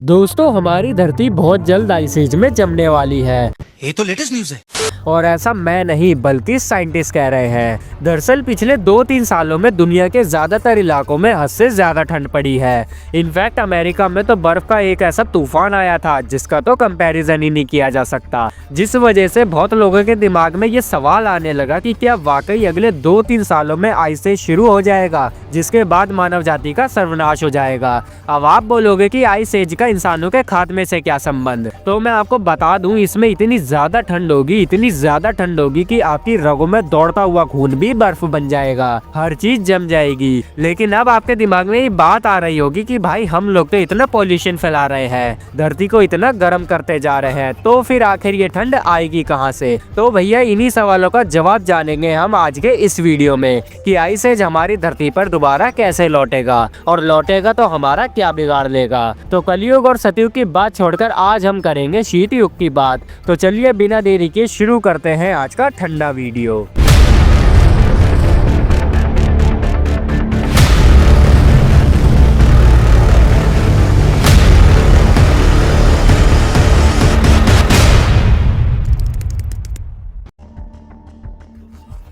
दोस्तों हमारी धरती बहुत जल्द आइस एज में जमने वाली है। ये तो लेटेस्ट न्यूज़ है। और ऐसा मैं नहीं बल्कि साइंटिस्ट कह रहे हैं। दरअसल पिछले 2-3 सालों में दुनिया के ज्यादातर इलाकों में हद से ज्यादा ठंड पड़ी है। इनफैक्ट अमेरिका में तो बर्फ का एक ऐसा तूफान आया था जिसका तो कंपैरिजन ही नहीं किया जा सकता, जिस वजह से बहुत लोगों के दिमाग में ये सवाल आने लगा कि क्या वाकई अगले 2-3 सालों में आइस एज शुरू हो जाएगा, जिसके बाद मानव जाति का सर्वनाश हो जाएगा। अब आप बोलोगे कि आइस एज का इंसानों के खात्मे से क्या संबंध, तो मैं आपको बता दूं इसमें इतनी ज्यादा ठंड होगी कि आपकी रगों में दौड़ता हुआ खून भी बर्फ बन जाएगा, हर चीज जम जाएगी। लेकिन अब आपके दिमाग में ये बात आ रही होगी कि भाई हम लोग तो इतना पॉल्यूशन फैला रहे हैं, धरती को इतना गर्म करते जा रहे हैं, तो फिर आखिर ये ठंड आएगी कहाँ से। तो भैया इन्हीं सवालों का जवाब जानेंगे हम आज के इस वीडियो में कि आइस एज हमारी धरती पर दोबारा कैसे लौटेगा, और लौटेगा तो हमारा क्या बिगाड़ लेगा। तो कलयुग और सतयुग की बात छोड़कर आज हम करेंगे शीत युग की बात। तो चलिए बिना देरी के शुरू करते हैं आज का ठंडा वीडियो।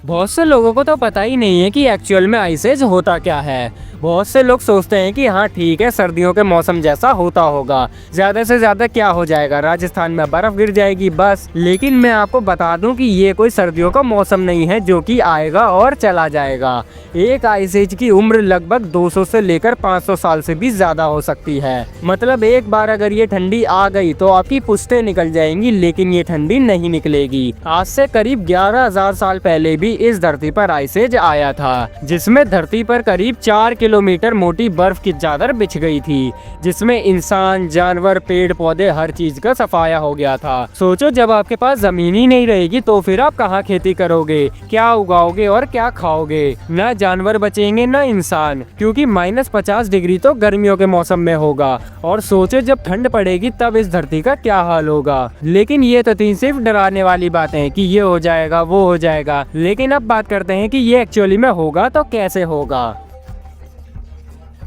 बहुत से लोगों को तो पता ही नहीं है कि एक्चुअल में आइस एज होता क्या है। बहुत से लोग सोचते हैं कि हाँ ठीक है, सर्दियों के मौसम जैसा होता होगा, ज्यादा से ज्यादा क्या हो जाएगा, राजस्थान में बर्फ गिर जाएगी बस। लेकिन मैं आपको बता दूं कि ये कोई सर्दियों का मौसम नहीं है जो कि आएगा और चला जाएगा। एक आइस एज की उम्र लगभग 200 से लेकर 500 साल से भी ज्यादा हो सकती है। मतलब एक बार अगर ये ठंडी आ गई तो आपकी पुश्तें निकल जाएंगी, लेकिन ये ठंडी नहीं निकलेगी। आज से करीब 11,000 साल पहले भी इस धरती पर आइस एज आया था, जिसमें धरती पर करीब 4 किलोमीटर मोटी बर्फ की चादर बिछ गई थी, जिसमें इंसान, जानवर, पेड़ पौधे हर चीज का सफाया हो गया था। सोचो जब आपके पास जमीन ही नहीं रहेगी तो फिर आप कहाँ खेती करोगे, क्या उगाओगे और क्या खाओगे। न जानवर बचेंगे न इंसान, क्योंकि -50 डिग्री तो गर्मियों के मौसम में होगा। और सोचो जब ठंड पड़ेगी तब इस धरती का क्या हाल होगा। लेकिन ये तो थी सिर्फ डराने वाली बातें कि ये हो जाएगा वो हो जाएगा। लेकिन अब बात करते हैं कि ये एक्चुअली में होगा तो कैसे होगा।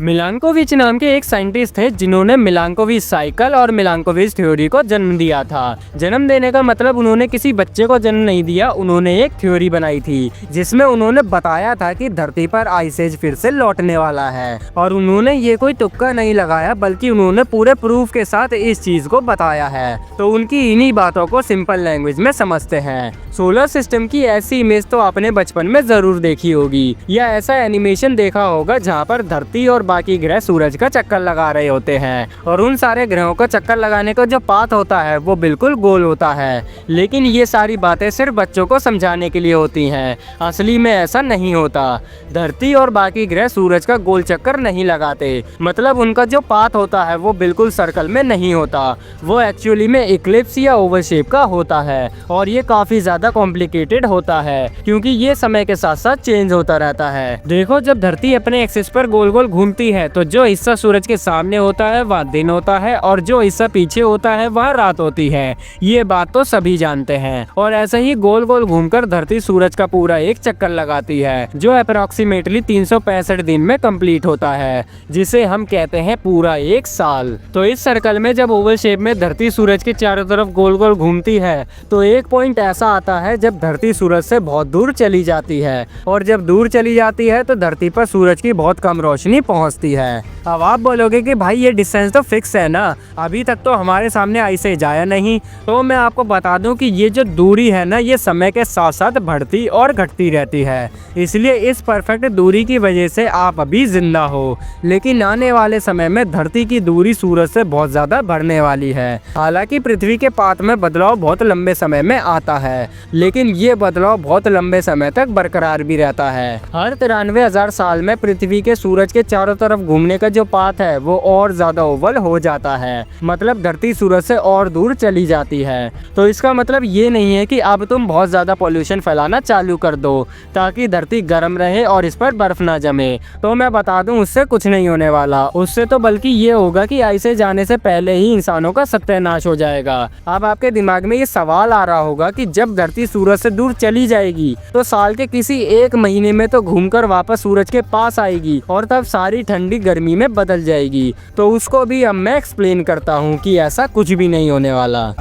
मिलांकोविच नाम के एक साइंटिस्ट थे जिन्होंने मिलांकोविच साइकिल और मिलांकोविच थ्योरी को जन्म दिया था। जन्म देने का मतलब उन्होंने किसी बच्चे को जन्म नहीं दिया, उन्होंने एक थ्योरी बनाई थी जिसमें उन्होंने बताया था कि धरती पर आइस एज फिर से लौटने वाला है। और उन्होंने ये कोई तुक्का नहीं लगाया, बल्कि उन्होंने पूरे प्रूफ के साथ इस चीज को बताया है। तो उनकी इन्हीं बातों को सिंपल लैंग्वेज में समझते हैं। सोलर सिस्टम की ऐसी इमेज तो आपने बचपन में जरूर देखी होगी, या ऐसा एनिमेशन देखा होगा जहाँ पर धरती और बाकी ग्रह सूरज का चक्कर लगा रहे होते हैं, और उन सारे ग्रहों को चक्कर लगाने का जो पाथ होता है वो बिल्कुल गोल होता है। लेकिन ये सारी बातें सिर्फ बच्चों को समझाने के लिए होती हैं, असली में ऐसा नहीं होता। धरती और बाकी ग्रह सूरज का गोल चक्कर नहीं लगाते, मतलब उनका जो पाथ होता है वो बिल्कुल सर्कल में नहीं होता, वो एक्चुअली में इक्लिप्स या ओवल शेप का होता है। और ये काफी ज्यादा कॉम्प्लिकेटेड होता है, क्योंकि ये समय के साथ साथ चेंज होता रहता है। देखो जब धरती अपने एक्सिस पर गोल गोल घूमती है तो जो हिस्सा सूरज के सामने होता है वह दिन होता है, और जो हिस्सा पीछे होता है वह रात होती है। ये बात तो सभी जानते हैं। और ऐसे ही गोल गोल घूमकर धरती सूरज का पूरा एक चक्कर लगाती है, जो अप्रोक्सीमेटली 365 दिन में कंप्लीट होता है, जिसे हम कहते हैं पूरा एक साल। तो इस सर्कल में जब ओवल शेप में धरती सूरज के चारों तरफ गोल गोल घूमती है तो एक पॉइंट ऐसा आता है जब धरती सूरज से बहुत दूर चली जाती है, और जब दूर चली जाती है तो धरती पर सूरज की बहुत कम रोशनी पहुंचती है। अब आप बोलोगे कि भाई ये डिस्टेंस तो फिक्स है ना, अभी तक तो हमारे सामने आइस एज आया नहीं। तो मैं आपको बता दूं कि ये जो दूरी है ना, ये समय के साथ साथ बढ़ती और घटती रहती है, इसलिए इस परफेक्ट दूरी की वजह से आप अभी जिंदा हो। लेकिन आने वाले समय में धरती की दूरी सूरज से बहुत ज्यादा बढ़ने वाली है। हालांकि पृथ्वी के पाथ में बदलाव बहुत लंबे समय में आता है, लेकिन ये बदलाव बहुत लंबे समय तक बरकरार भी रहता है। हर 93,000 साल में पृथ्वी के सूरज के चारों तरफ घूमने का जो पाथ है वो और ज्यादा ओवल हो जाता है, मतलब धरती सूरज से और दूर चली जाती है। तो इसका मतलब ये नहीं है कि अब तुम बहुत ज्यादा पॉल्यूशन फैलाना चालू कर दो ताकि धरती गर्म रहे और इस पर बर्फ ना जमे। तो मैं बता दूं उससे कुछ नहीं होने वाला, उससे तो बल्कि ये होगा कि आइस एज आने से पहले ही इंसानों का सत्यानाश हो जाएगा। अब आपके दिमाग में ये सवाल आ रहा होगा कि जब धरती धरती सूरज से दूर चली जाएगी तो साल के किसी एक महीने में तो घूमकर वापस सूरज के पास आएगी और तब सारी ठंडी गर्मी में बदल जाएगी। तो उसको भी अब मैं एक्सप्लेन करता हूँ कि ऐसा कुछ भी नहीं होने वाला।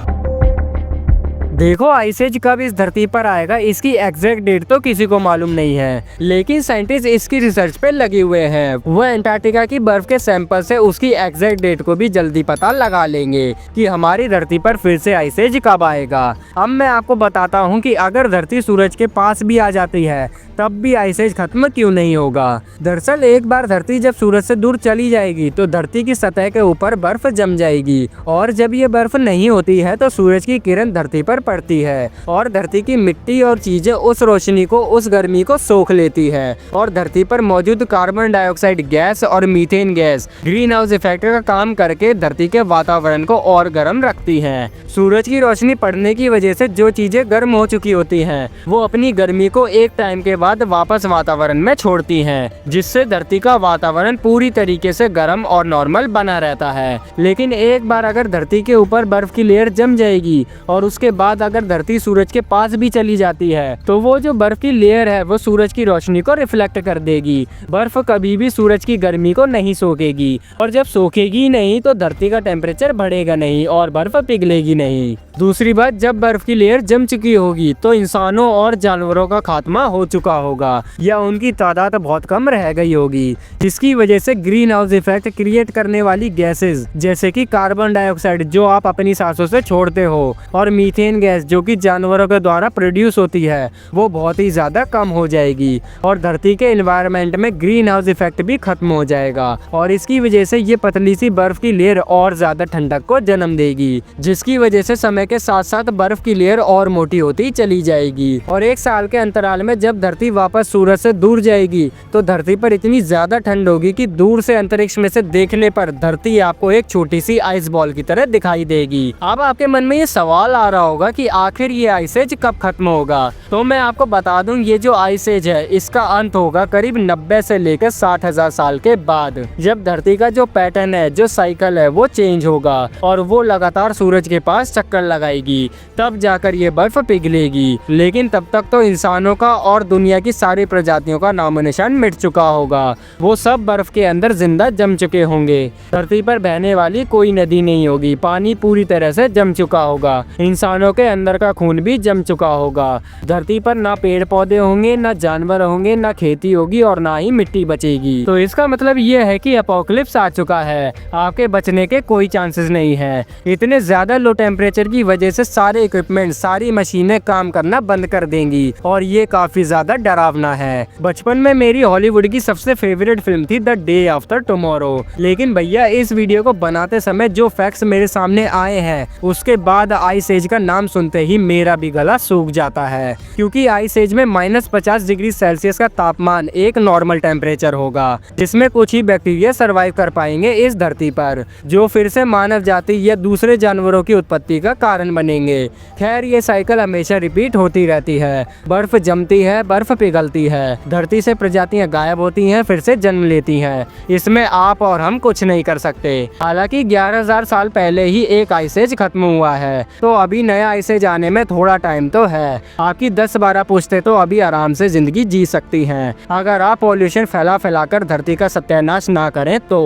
देखो, आइस एज कब इस धरती पर आएगा इसकी एग्जैक्ट डेट तो किसी को मालूम नहीं है, लेकिन साइंटिस्ट इसकी रिसर्च पे लगे हुए हैं। वो एंटार्क्टिका की बर्फ के सैंपल से उसकी एग्जैक्ट डेट को भी जल्दी पता लगा लेंगे कि हमारी धरती पर फिर से आइस एज कब आएगा। अब मैं आपको बताता हूँ कि अगर धरती सूरज के पास भी आ जाती है तब भी आइस एज खत्म क्यों नहीं होगा। दरअसल एक बार धरती जब सूरज से दूर चली जाएगी तो धरती की सतह के ऊपर बर्फ जम जाएगी और जब ये बर्फ नहीं होती है तो सूरज की किरण धरती पर पड़ती है और धरती की मिट्टी और चीजें उस रोशनी को, उस गर्मी को सोख लेती है और धरती पर मौजूद कार्बन डाइऑक्साइड गैस और methane gas green house effect का काम करके धरती के वातावरण को और गर्म रखती है। सूरज की रोशनी पड़ने की वजह से जो चीजें गर्म हो चुकी होती हैं वो अपनी गर्मी को एक टाइम के बाद वापस वातावरण में छोड़ती हैं, जिससे धरती का वातावरण पूरी तरीके से गर्म और नॉर्मल बना रहता है। लेकिन एक बार अगर धरती के ऊपर बर्फ की लेयर जम जाएगी और उसके बाद अगर धरती सूरज के पास भी चली जाती है तो वो जो बर्फ की लेयर है वो सूरज की रोशनी को रिफ्लेक्ट कर देगी। बर्फ कभी भी सूरज की गर्मी को नहीं सोखेगी और जब सोखेगी नहीं तो धरती का टेम्परेचर बढ़ेगा नहीं और बर्फ पिघलेगी नहीं। दूसरी बात, जब बर्फ की लेयर जम चुकी होगी तो इंसानों और जानवरों का खात्मा हो चुका होगा या उनकी तादाद बहुत कम रह गई होगी, जिसकी वजह से ग्रीन हाउस इफेक्ट क्रिएट करने वाली गैसेस जैसे कि कार्बन डाइऑक्साइड जो आप अपनी सांसों से छोड़ते हो और मीथेन गैस जो कि जानवरों के द्वारा प्रोड्यूस होती है वो बहुत ही ज्यादा कम हो जाएगी और धरती के एनवायरनमेंट में ग्रीन हाउस इफेक्ट भी खत्म हो जाएगा और इसकी वजह से ये पतली सी बर्फ की लेयर और ज्यादा ठंडक को जन्म देगी, जिसकी वजह से समय के साथ साथ बर्फ की लेयर और मोटी होती चली जाएगी और एक साल के अंतराल में जब धरती वापस सूरज से दूर जाएगी तो धरती पर इतनी ज्यादा ठंड होगी कि दूर से अंतरिक्ष में से देखने पर धरती आपको एक छोटी सी आइस बॉल की तरह दिखाई देगी। अब आपके मन में ये सवाल आ रहा होगा कि आखिर ये आइस एज कब खत्म होगा। तो मैं आपको बता दूं, ये जो आइस एज है इसका अंत होगा करीब 90 से लेकर 60,000 साल के बाद, जब धरती का जो पैटर्न है, जो साइकिल है वो चेंज होगा और वो लगातार सूरज के पास चक्कर लगाएगी, तब जाकर ये बर्फ पिघलेगी। लेकिन तब तक तो इंसानों का और दुनिया की सारी प्रजातियों का नामो निशान मिट चुका होगा। वो सब बर्फ के अंदर जिंदा जम चुके होंगे। धरती पर बहने वाली कोई नदी नहीं होगी, पानी पूरी तरह से जम चुका होगा। इंसानों के अंदर का खून भी जम चुका होगा। धरती पर ना पेड़ पौधे होंगे, ना जानवर होंगे, ना खेती होगी और ना ही मिट्टी बचेगी। तो इसका मतलब ये है कि अपोकलिप्स आ चुका है। आपके बचने के कोई चांसेस नहीं है। इतने ज्यादा लो टेम्परेचर की वजह से सारे इक्विपमेंट, सारी मशीनें काम करना बंद कर देंगी और ये काफी ज्यादा डरावना है। बचपन में मेरी हॉलीवुड की सबसे फेवरेट फिल्म थी द डे आफ्टर टुमारो, लेकिन भैया इस वीडियो को बनाते समय जो फैक्ट्स मेरे सामने आए हैं उसके बाद आइस एज का नाम सुनते ही मेरा भी गला सूख जाता है, क्योंकि आइस एज में -50 डिग्री सेल्सियस का तापमान एक नॉर्मल टेम्परेचर होगा, जिसमें कुछ ही बैक्टीरिया सर्वाइव कर पाएंगे इस धरती पर, जो फिर से मानव जाति या दूसरे जानवरों की उत्पत्ति का कारण बनेंगे। खैर, ये साइकिल हमेशा रिपीट होती रहती है। बर्फ जमती है, बर्फ पिघलती है, धरती से प्रजातियां गायब होती हैं, फिर से जन्म लेती हैं। इसमें आप और हम कुछ नहीं कर सकते। हालांकि 11,000 साल पहले ही एक आइस एज खत्म हुआ है, तो अभी नया आइस एज आने में थोड़ा टाइम तो है। आपकी 10-12 पुश्तें तो अभी आराम से जिंदगी जी सकती हैं, अगर आप पॉल्यूशन फैला कर धरती का सत्यानाश ना करें तो।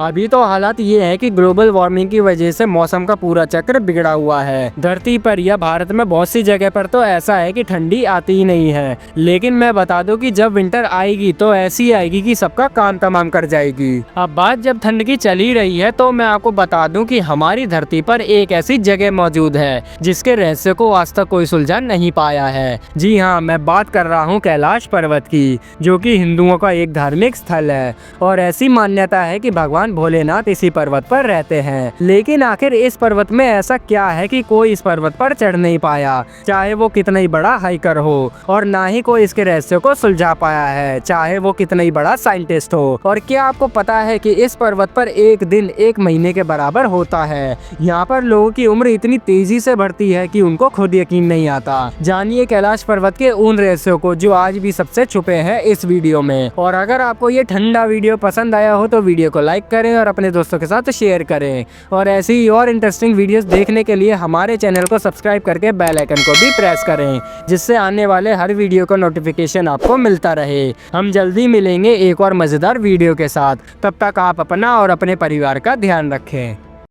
अभी तो हालात ये है कि ग्लोबल वार्मिंग की वजह से मौसम का पूरा चक्र बिगड़ा हुआ है। धरती पर या भारत में बहुत सी जगह पर तो ऐसा है कि ठंडी आती ही नहीं है, लेकिन मैं बता दूं कि जब विंटर आएगी तो ऐसी आएगी कि सबका काम तमाम कर जाएगी। अब बात जब ठंड की चली रही है तो मैं आपको बता दूं कि हमारी धरती पर एक ऐसी जगह मौजूद है जिसके रहस्य को आज तक कोई सुलझा नहीं पाया है। जी हाँ, मैं बात कर रहा हूँ कैलाश पर्वत की, जो कि हिंदुओं का एक धार्मिक स्थल है और ऐसी मान्यता है कि भगवान भोलेनाथ इसी पर्वत पर रहते हैं। लेकिन आखिर इस पर्वत में ऐसा क्या है कि कोई इस पर्वत पर चढ़ नहीं पाया, चाहे वो कितना ही बड़ा हाइकर हो, और ना ही कोई इसके के रहस्य को सुलझा पाया है, चाहे वो कितना ही बड़ा साइंटिस्ट हो। और क्या आपको पता है कि इस पर्वत पर एक दिन 1 महीने के बराबर होता है। यहाँ पर लोगों की उम्र इतनी तेजी से बढ़ती है कि उनको खुद यकीन नहीं आता। जानिए कैलाश पर्वत के उन रहस्यों को जो आज भी सबसे छुपे हैं इस वीडियो में। और अगर आपको ये ठंडा वीडियो पसंद आया हो तो वीडियो को लाइक करें और अपने दोस्तों के साथ शेयर करें। और ऐसी ही और इंटरेस्टिंग वीडियोस देखने के लिए हमारे चैनल को सब्सक्राइब करके बेल आइकन को भी प्रेस करें, जिससे आने वाले हर वीडियो का नोटिफिकेशन आपको मिलता रहे। हम जल्दी मिलेंगे एक और मजेदार वीडियो के साथ। तब तक आप अपना और अपने परिवार का ध्यान रखें।